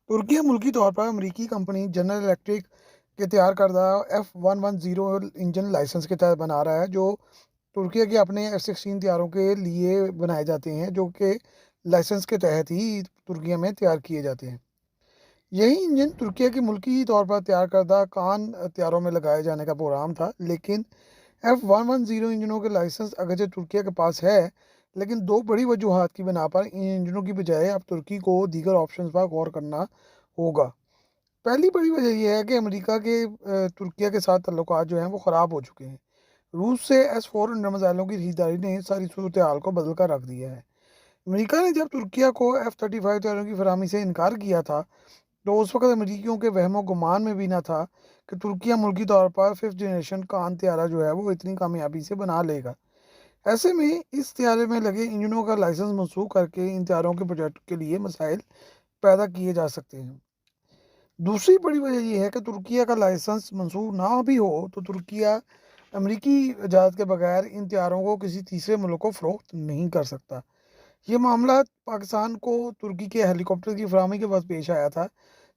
तुर्की मुल्की तौर पर अमरीकी कंपनी जनरल इलेक्ट्रिक के तैयार करदा F110 इंजन लाइसेंस के तहत बना रहा है, जो तुर्की के अपने F-16 तैयारों के लिए बनाए जाते हैं, जो कि लाइसेंस के तहत ही तुर्की में तैयार किए जाते हैं। यही इंजन तुर्की की मुल्की तौर पर तैयार करदा कान तैयारों में लगाए जाने का प्रोग्राम था, लेकिन F110 इंजनों के लाइसेंस अगरचे तुर्की के पास है, लेकिन दो बड़ी वजूहत की बिना पर इन इंजनों की बजाय अब तुर्की को दीगर ऑप्शंस पर गौर करना होगा। पहली बड़ी वजह यह है कि अमेरिका के तुर्की के साथ ताल्लुकात जो हैं वो ख़राब हो चुके हैं। रूस से S-400 मिसाइलों की खरीदारी ने सारी सूरत हाल को बदल कर रख दिया है। अमेरिका ने जब तुर्की को F-35 तैयारों की फरहमी से इनकार किया था, तो उस वक्त अमरीकियों के वहमो गुमान में भी ना था कि तुर्की मुल्की तौर पर फिफ्थ जनरेशन कान त्यारा जो है वो इतनी कामयाबी से बना लेगा। ऐसे में इस त्यारे में लगे इंजनों का लाइसेंस मनसूख करके इन त्यारों के प्रोजेक्ट के लिए मसाइल पैदा किए जा सकते हैं। दूसरी बड़ी वजह यह है कि तुर्की का लाइसेंस मंसूख ना भी हो तो तुर्की अमरीकी इजाज़त के बगैर इन त्यारों को किसी तीसरे मुल्क को फ़रोख्त नहीं कर सकता। ये मामला पाकिस्तान को तुर्की के हेलीकॉप्टर की फरहमी के वक्त पेश आया था,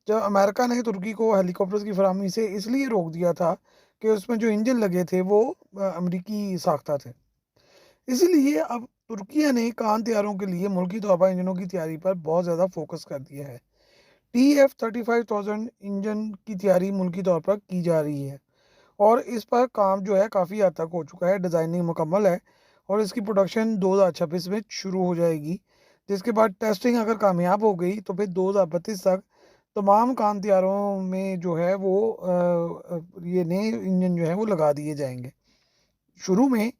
जब अमेरिका ने तुर्की को हेलीकॉप्टर्स की फरहमी से इसलिए रोक दिया था कि उसमें जो इंजन लगे थे वो अमरीकी साख्ता थे। इसीलिए अब तुर्की ने कान तैयारों के लिए मुल्की तौर पर इंजनों की तैयारी पर बहुत ज़्यादा फोकस कर दिया है। TF-35,000 इंजन की तैयारी मुल्की तौर पर की जा रही है और इस पर काम जो है काफ़ी हद तक हो चुका है, डिज़ाइनिंग मुकम्मल है और इसकी प्रोडक्शन 2026 में शुरू हो जाएगी, जिसके बाद टेस्टिंग अगर कामयाब हो गई तो फिर 2032 तक तमाम कान तैयारों में जो है वो ये नए इंजन जो है वो लगा दिए जाएंगे। शुरू में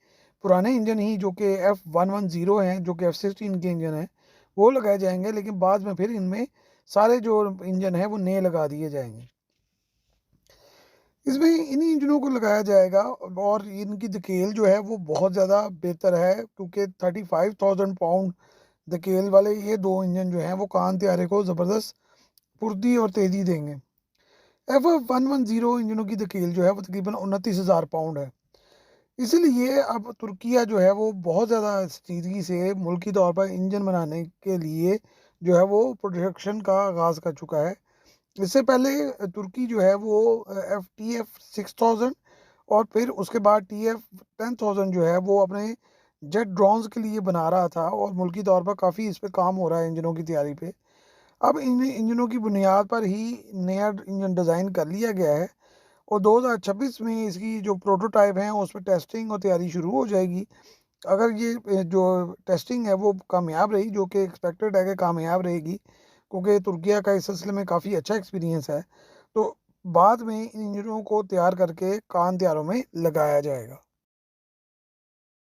पुराने इंजन ही जो कि F110 हैं, जो कि F-16 के इंजन हैं, वो लगाए जाएंगे, लेकिन बाद में फिर इनमें सारे जो इंजन हैं वो नए लगा दिए जाएंगे। इसमें इन्हीं इंजनों को लगाया जाएगा और इनकी धकेल जो है वो बहुत ज़्यादा बेहतर है, क्योंकि 35,000 पाउंड धकेल वाले ये दो इंजन जो हैं वो कान त्यारे को ज़बरदस्त फुर्ती और तेज़ी देंगे। F110 इंजनों की धकेल जो है वो तकरीबन 29,000 पाउंड है। इसीलिए अब तुर्किया जो है वो बहुत ज़्यादा संजीदगी से मुल्की तौर पर इंजन बनाने के लिए जो है वो प्रोडक्शन का आगाज़ कर चुका है। इससे पहले तुर्की जो है वो TF-6000 और फिर उसके बाद TF-10,000 जो है वो अपने जेट ड्रोन्स के लिए बना रहा था और मुल्की तौर पर काफ़ी इस पे काम हो रहा है इंजनों की तैयारी पे। अब इन इंजनों की बुनियाद पर ही नया इंजन डिज़ाइन कर लिया गया है और 2026 में इसकी जो प्रोटोटाइप हैं उसमें टेस्टिंग और तैयारी शुरू हो जाएगी। अगर ये जो टेस्टिंग है वो कामयाब रही, जो कि एक्सपेक्टेड है कि कामयाब रहेगी, क्योंकि तुर्किया का इस सिलसिले में काफ़ी अच्छा एक्सपीरियंस है, तो बाद में इन इंजनों को तैयार करके कान तैयारों में लगाया जाएगा।